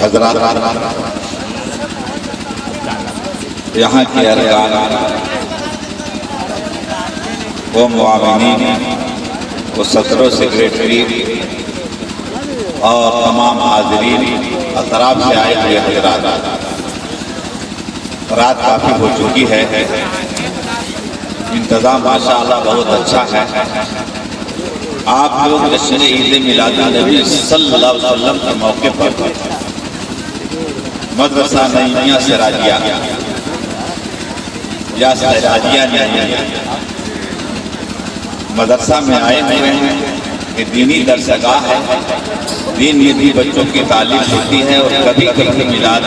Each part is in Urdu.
حضرات، یہاں کے ارکان، وہ معاونین، وہ صدر و سیکریٹری اور تمام حاضرین، اطراف سے آئے ہوئے حضرات، رات کافی ہو چکی ہے، انتظام ماشاءاللہ بہت اچھا ہے۔ آپ لوگ جشن عید میلاد النبی صلی اللہ علیہ وسلم کے موقع پر مدرسہ نعیمیہ سراجیہ یا سراجیہ نعیمیہ مدرسہ میں آئے ہوئے ہیں کہ دینی درسگاہ ہے، دین میں بھی بچوں کی تعلیم ہوتی ہے، اور کبھی کبھی میلاد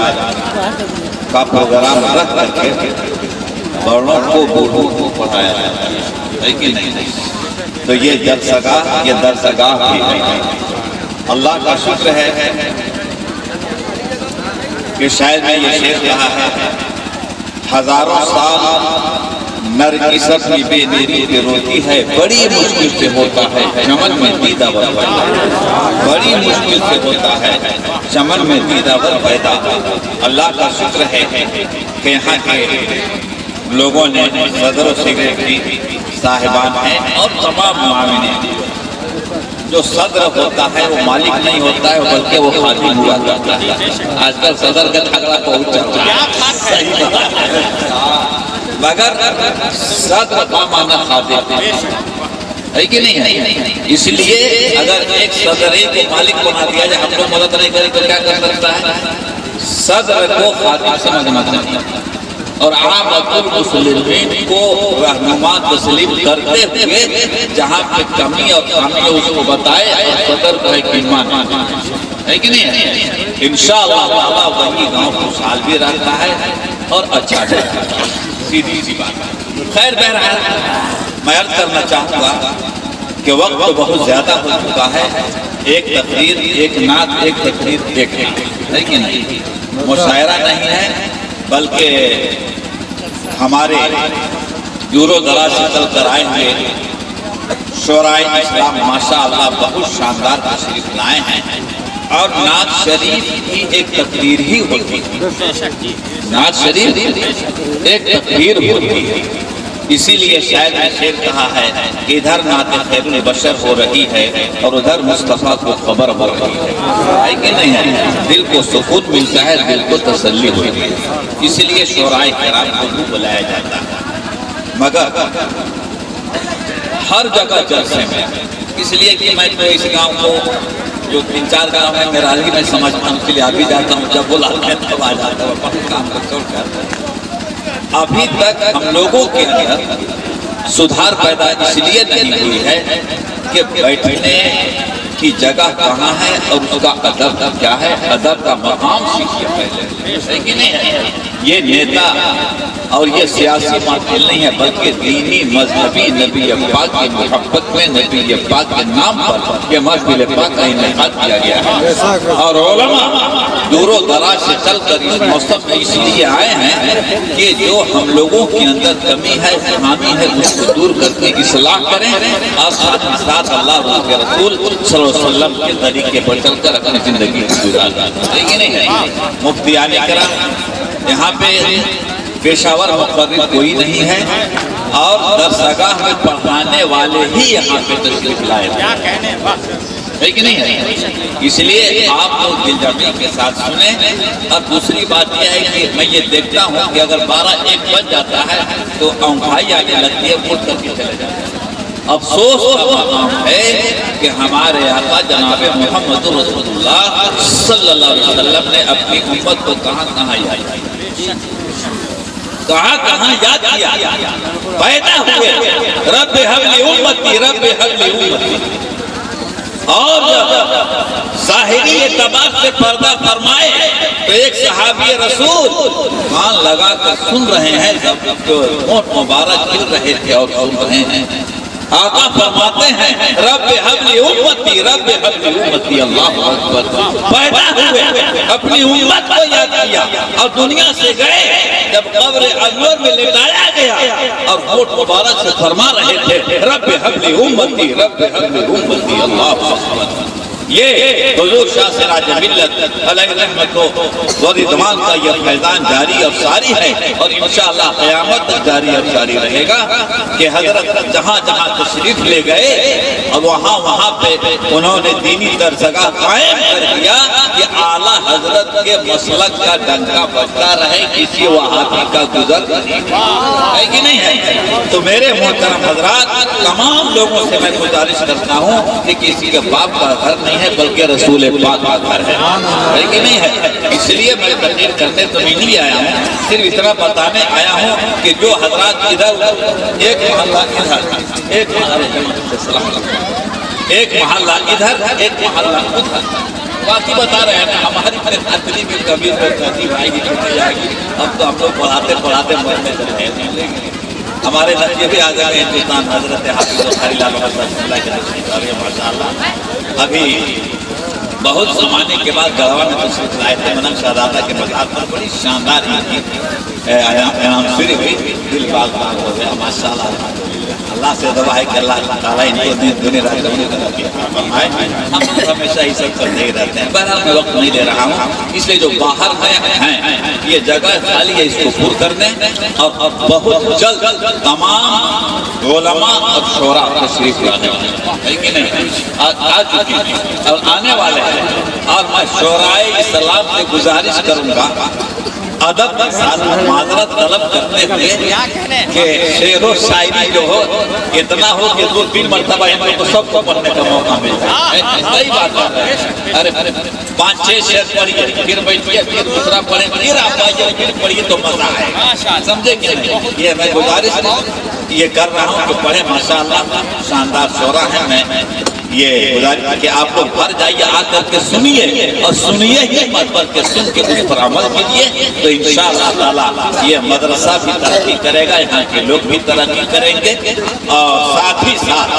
کا پروگرام رکھ کر کے بڑوں کو بوڑھوں کو پڑھایا جاتا ہے کہ نہیں؟ تو یہ درسگاہ بھی ہے۔ اللہ کا شکر ہے کہ شاید میں یہ شعر کہا ہے، ہزاروں سال نرگس اپنی بے نیری پہ روتی ہے، بڑی مشکل سے ہوتا ہے چمن میں دیدہ ور پیدا، بڑی مشکل سے ہوتا ہے چمن میں دیدہ ور پیدا۔ اللہ کا شکر ہے کہ یہاں کے لوگوں نے صدر و سیکریٹری صاحبان ہیں اور تمام معاونین، جو صدر ہوتا ہے وہ مالک نہیں ہوتا ہے بلکہ وہ خادم ہوا کرتا ہے۔ آج کل صدر کا جھگڑا پہنچ جاتا ہے، مگر صدر کا معنی خادم ہے کہ نہیں ہے؟ اس لیے اگر ایک صدر کو مالک بنا دیا جائے، ہم لوگ مدد نہیں کریں تو کیا کر سکتا ہے؟ صدر کو خادم سمجھنا چاہیے اور عام المسلمین کو رہنما تسلیم کرتے ہوئے جہاں پہ کمی اور خامی ہے اس کو بتائے، اور صدر کو ایک ایمان ہے کہ نہیں ہے؟ انشاءاللہ تعالیٰ وہی گاؤں خوشحال بھی رہتا ہے اور اچھا رہتا ہے، سیدھی سی بات۔ خیر بہرحال میں عرض کرنا چاہوں گا کہ وقت بہت زیادہ ہو چکا ہے، ایک تقریر، ایک نعت، ایک تقریر، ایک نعت ہے کہ نہیں؟ مشاعرہ نہیں ہے بلکہ ہمارے دور و دراز سے چل کر آئے ہوئے شورائے اسلام ماشاءاللہ بہت شاندار تشریف لائے ہیں، اور نعت شریف کی ایک تقریر ہی ہوتی ہے، نعت شریف ایک تقریر ہوتی ہے۔ اسی لیے شاید میں شعر کہا ہے کہ ادھر نعت خیر البشر ہو رہی ہے اور ادھر مصطفیٰ کو خبر ہو رہی ہے کہ نہیں ہے؟ دل کو سکون ملتا ہے، دل کو تسلی ہوتی ہے، اس لیے شورائے کرام کو بھی بلایا جاتا ہے۔ مگر ہر جگہ جلسے میں، اس لیے کہ میں تو اس گاؤں کو جو 3-4 گاؤں ہے میرا ہی میں سمجھتا ہوں، اس لیے ابھی جاتا ہوں، جب بلاتے ہیں تب آ جاتا ہوں، اپنے کام کو چھوڑ کر۔ ابھی تک ہم لوگوں کے اندر سدھار پیدا اس لیے نہیں ہوئی ہے کہ بیٹھنے کی جگہ کہاں ہے اور اس کا ادب کیا ہے، ادب کا مقام سیکھیے پہلے، ہے کہ نہیں ہے؟ یہ نیتا اور یہ سیاسی محفل نہیں ہے بلکہ دینی مذہبی نبی پاک کی محبت میں نبی پاک کے نام پر یہ محفل پاک کا انعقاد کیا گیا ہے، اور علماء دور و دراز سے چل کر اس موسم میں اس لیے آئے ہیں کہ جو ہم لوگوں کے اندر کمی ہے، خامی ہے، اس کو دور کرنے کی اصلاح کریں، اور ساتھ ہی ساتھ اللہ کے رسول صلی اللہ علیہ وسلم کے طریقے پر چل کر اپنی زندگی گزاریں، لیکن نہیں مفتیان کرام یہاں پہ پیشاور مقرر کوئی نہیں ہے، اور درسگاہ میں پڑھانے والے ہی یہاں پہ تشریف لائے ہے کہ نہیں ہے؟ اس لیے آپ لوگ دل جمعی کے ساتھ سنیں۔ اور دوسری بات یہ ہے کہ میں یہ دیکھتا ہوں کہ اگر 12-1 بج جاتا ہے تو اونگھائی آنے لگتی ہے، اٹھ کر کے چلے جاتے ہیں۔ افسوس کا مقام ہے کہ ہمارے آقا جناب محمد رسول اللہ صلی اللہ علیہ وسلم نے اپنی امت کو کہاں کہاں یاد کیا، کہاں کہاں یاد کیا، پیدا ہوئے رب حب لی امتی، رب حب لی امتی، اور ظاہری اعتبار سے پردہ فرمائے تو ایک صحابی رسول کان لگا کر سن رہے ہیں، جب ہونٹ مبارک کھل رہے تھے اور سن رہے ہیں۔ آقا فرماتے ہیں رب حب لی امتی، رب حب لی امتی، اللہ اکبر، پیدا ہوئے اپنی امت کو یاد کیا اور دنیا سے گئے، جب قبر انور میں لٹایا گیا اور ہونٹ مبارک سے فرما رہے تھے رب حب لی امتی، رب حب لی امتی، اللہ اکبر۔ یہ حضور شاہ سراج ملت علیہ رحمت و رضوان کا یہ فیضان جاری اور ساری ہے، اور انشاءاللہ قیامت تک جاری اور ساری رہے گا کہ حضرت جہاں جہاں تشریف لے گئے اور وہاں پہ انہوں نے دینی درسگاہ قائم کر دیا کہ اعلیٰ حضرت کے مسلک کا ڈنکا بجتا رہے، کسی وہابی کا گزر ہے کہ نہیں ہے؟ تو میرے محترم حضرات، تمام لوگوں سے میں گزارش کرتا ہوں کہ کسی کے باپ کا گھر نہیں ہے بلکہ رسول پاک کا گھر ہے کہ نہیں ہے؟ اس لیے میں تقریر کرنے تو نہیں آیا ہوں، صرف اتنا بتانے آیا ہوں کہ جو حضرات ادھر ایک محلہ ادھر ایک محلہ ادھر ایک محلہ ادھر باقی بتا رہے ہیں ہماری برادری میں کبھی تو تہذیب آئے گی چھوٹی جائے گی۔ اب تو ہم لوگ پڑھاتے مرنے چلے ہیں، ہمارے نتیجے بھی آ گئے ہندوستان حضرت حافظ بخاری لال اللہ کے تشریف آ رہے ہیں ماشاءاللہ۔ ابھی بہت زمانے کے بعد گڑھوا میں تشریف لائے تھے، منم شہزادہ کے مزار پر بڑی شاندار انعام شری ہوئی، دل باغ باغ ہو گیا ماشاءاللہ۔ اللہ سے دعا ہے کہ اللہ تعالیٰ ان کو دنیا رات ہونے کا فرمائے۔ ہم ہمیشہ ہی سب کرتے ہی رہتے ہیں، بہرحال میں وقت نہیں لے رہا ہوں، اس لیے جو باہر ہیں یہ جگہ خالی ہے، اس کو پور کر دیں اور بہت جلد تمام علماء اور شعراء تشریف لانے والے ہیں کہ نہیں، آ چکی ہیں اور آنے والے ہیں۔ اور میں شعراء اسلام سے گزارش کروں گا ادب کے ساتھ معذرت طلب کرتے ہوئے کہ شعر و شاعری جو ہو اتنا ہو کہ 2-3 مرتبہ ان کو سب کو پڑھنے کا موقع مل جائے۔ صحیح بات ہے، ارے 5-6 شعر پڑھیے پھر بیٹھیے پھر دوسرا پڑھیں پھر آپ آئیے پھر پڑھیے تو مزہ آئے، سمجھے کہ نہیں؟ یہ میں گزارش یہ کر رہا ہوں کہ پڑھیں ماشاءاللہ، شاندار شعراء ہیں۔ میں یہ گزارش کہ آپ کو گھر جائیے آ کر کے سنیے اور سنیے ہی مت پڑھ کے سن کے اس پر عمل کیجیے تو انشاءاللہ تعالیٰ یہ مدرسہ بھی ترقی کرے گا، یہاں کے لوگ بھی ترقی کریں گے، اور ساتھ ہی ساتھ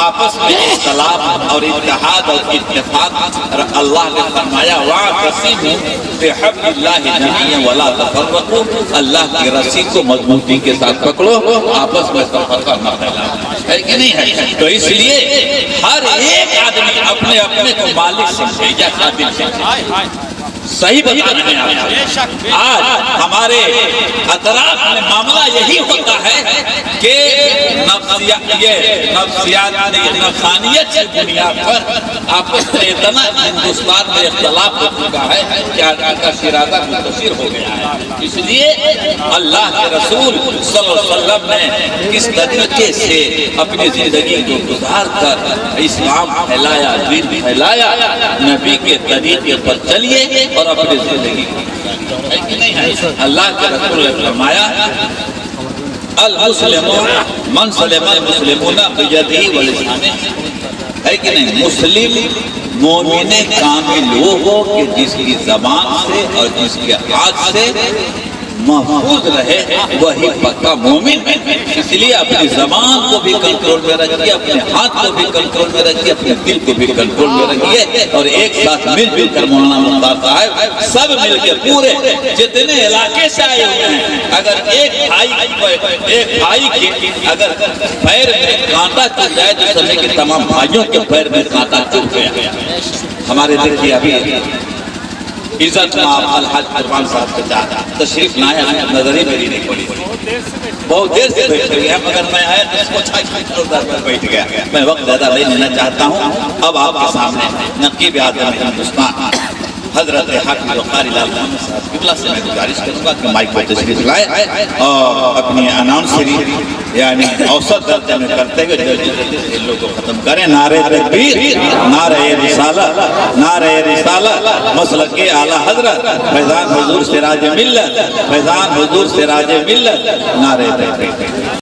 آپس میں اختلاف اور اتحاد اور اتفاق۔ اللہ نے فرمایا وَاعْتَصِمُوا بِحَبْلِ اللَّهِ جَمِيعًا وَلَا تَفَرَّقُوا، اللہ کی رسی کو مضبوطی کے ساتھ پکڑو، آپس میں تفرقہ نہ پھیلاؤ، ہے کہ نہیں ہے؟ تو اس لیے ہر ایک آدمی اپنے اپنے کو مالک سمجھے یا خادم سمجھے۔ صحیح بتا رہے ہیں، آج ہمارے اطراف میں معاملہ یہی ہوتا ہے کہ نفسانیت کی بنیاد پر آپس میں اتنا ہندوستان میں اختلاف ہو چکا ہے کہ آدمی کا ارادہ منتشر ہو گیا ہے۔ اس لیے اللہ کے رسول صلی اللہ علیہ وسلم نے کس طریقے سے اپنی زندگی کو گزار کر اسلام پھیلایا، دین پھیلایا، نبی کے طریقے پر چلیے اور اپنی زندگی کو ہے کہ نہیں ہے؟ اللہ کے رسول نے فرمایا المسلمون من سلم المسلمون بیدہ ولسانہ، ہے کہ نہیں؟ مسلم مومن کامل وہ ہو کہ جس کی زبان سے اور جس کے ہاتھ سے محفوظ رہے وہی پکا مومن ہے۔ اس لیے اپنی زبان کو بھی کنٹرول میں رکھیے، اپنے ہاتھ کو بھی کنٹرول میں رکھیے، اپنے دل کو بھی کنٹرول میں رکھیے، اور ایک ساتھ مل جل کر مولانا مختار صاحب سب مل کے پورے جتنے علاقے سے آئے ہوئے ہیں، اگر ایک بھائی کے اگر پیر میں کانٹا چل جائے تو سمجھے کہ تمام بھائیوں کے پیر میں کانٹا چل گیا۔ ہمارے دیکھیے ابھی عزت مآب الحاج قربان صاحب کے جاتا تشریف نہ آیا، نظر ہی میری نہیں پڑی، بہت دیر سے بیٹھ گیا، مگر میں آیا تو اس کو چھائی پر بیٹھ گیا۔ میں وقت زیادہ نہیں لینا چاہتا ہوں، اب آپ کے سامنے نقیب اعظم ہندوستان حضرت حافظ بخاری لال محمد صاحب قبلہ سے میں گزارش کروں گا کہ مائک پر تشریف لائے اور اپنی اناؤنسری یعنی اوسط درجے میں کرتے ہوئے جلدی کو ختم کریں۔ نعرہ تکبیر، نعرہ رسالت، نعرہ رسالت، مسلک اعلیٰ حضرت فیضان حضور سراج ملت، فیضان حضور سراج ملت، نعرہ تکبیر۔